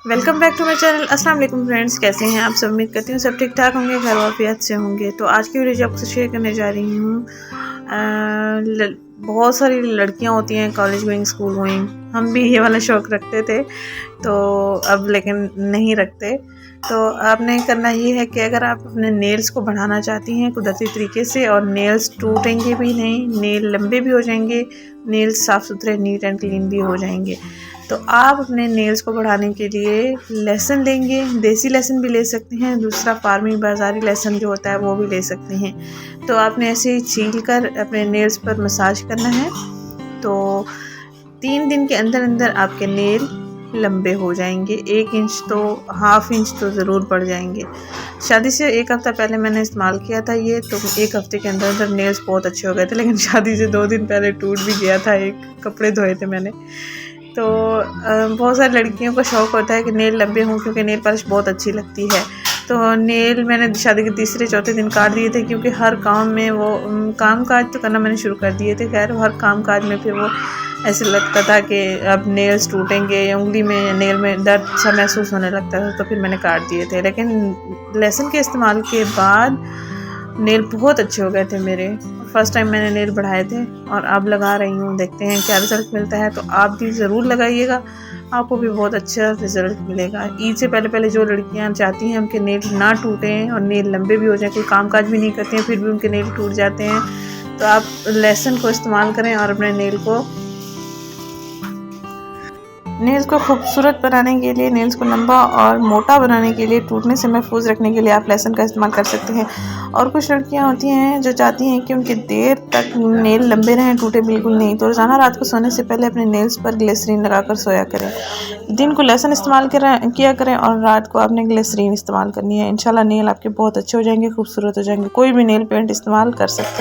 Welcome back to my channel. अस्सलाम वालेकुम friends, कैसे हैं आप सब? उम्मीद करती हूँ सब ठीक ठाक होंगे, घर वाफियत से होंगे। तो आज की वीडियो जो आपसे शेयर करने जा रही हूँ, बहुत सारी लड़कियाँ होती हैं कॉलेज गोइंग, स्कूल गोइंग। हम भी ये वाला शौक़ रखते थे तो अब लेकिन नहीं रखते। तो आपने करना ये है कि अगर आप अपने नेल्स को बढ़ाना चाहती हैं कुदरती तरीके से, और नेल्स टूटेंगे भी नहीं, नेल लंबे भी हो जाएंगे, नेल्स साफ़ सुथरे नीट एंड क्लीन भी हो जाएंगे, तो आप अपने नेल्स को बढ़ाने के लिए लहसुन लेंगे। देसी लहसुन भी ले सकते हैं, दूसरा फार्मिंग बाज़ारी लहसुन जो होता है वो भी ले सकते हैं। तो आपने ऐसे ही छील कर अपने नेल्स पर मसाज करना है। तो 3 दिन के अंदर अंदर आपके नेल लंबे हो जाएंगे। 1 इंच तो, हाफ इंच तो ज़रूर बढ़ जाएंगे। शादी से 1 हफ़्ता पहले मैंने इस्तेमाल किया था ये, तो 1 हफ़्ते के अंदर अंदर नेल्स बहुत अच्छे हो गए थे। लेकिन शादी से 2 दिन पहले टूट भी गया था, एक कपड़े धोए थे मैंने। तो बहुत सारी लड़कियों का शौक़ होता है कि नेल लंबे हों, क्योंकि नेल पॉलिश बहुत अच्छी लगती है। तो नेल मैंने शादी के तीसरे चौथे दिन काट दिए थे, क्योंकि हर काम में वो काम काज तो करना मैंने शुरू कर दिए थे। खैर हर काम काज में फिर वो ऐसे लगता था कि अब नेल्स टूटेंगे, उंगली में या नेल में दर्द सा महसूस होने लगता था, तो फिर मैंने काट दिए थे। लेकिन लहसुन के इस्तेमाल के बाद नेल बहुत अच्छे हो गए थे मेरे। फर्स्ट टाइम मैंने नेल बढ़ाए थे और अब लगा रही हूँ, देखते हैं क्या रिज़ल्ट मिलता है। तो आप भी ज़रूर लगाइएगा, आपको भी बहुत अच्छा रिज़ल्ट मिलेगा। ईद से पहले पहले जो लड़कियाँ चाहती हैं उनके नेल ना टूटें और नेल लंबे भी हो जाएं, कोई कामकाज भी नहीं करती हैं फिर भी उनके नेल टूट जाते हैं, तो आप लहसुन को इस्तेमाल करें और अपने नेल्स को खूबसूरत बनाने के लिए, नेल्स को लंबा और मोटा बनाने के लिए, टूटने से महफूज रखने के लिए आप लहसुन का इस्तेमाल कर सकते हैं। और कुछ लड़कियां होती हैं जो चाहती हैं कि उनके देर तक नेल लंबे रहें, टूटे बिल्कुल नहीं, तो रोज़ाना रात को सोने से पहले अपने नेल्स पर ग्लिसरीन लगाकर सोया करें। दिन को लहसुन इस्तेमाल किया करें और रात को आपने ग्लिसरीन इस्तेमाल करनी है। इंशाल्लाह नेल आपके बहुत अच्छे हो जाएंगे, खूबसूरत हो जाएंगे। कोई भी नेल पेंट इस्तेमाल कर सकते हैं।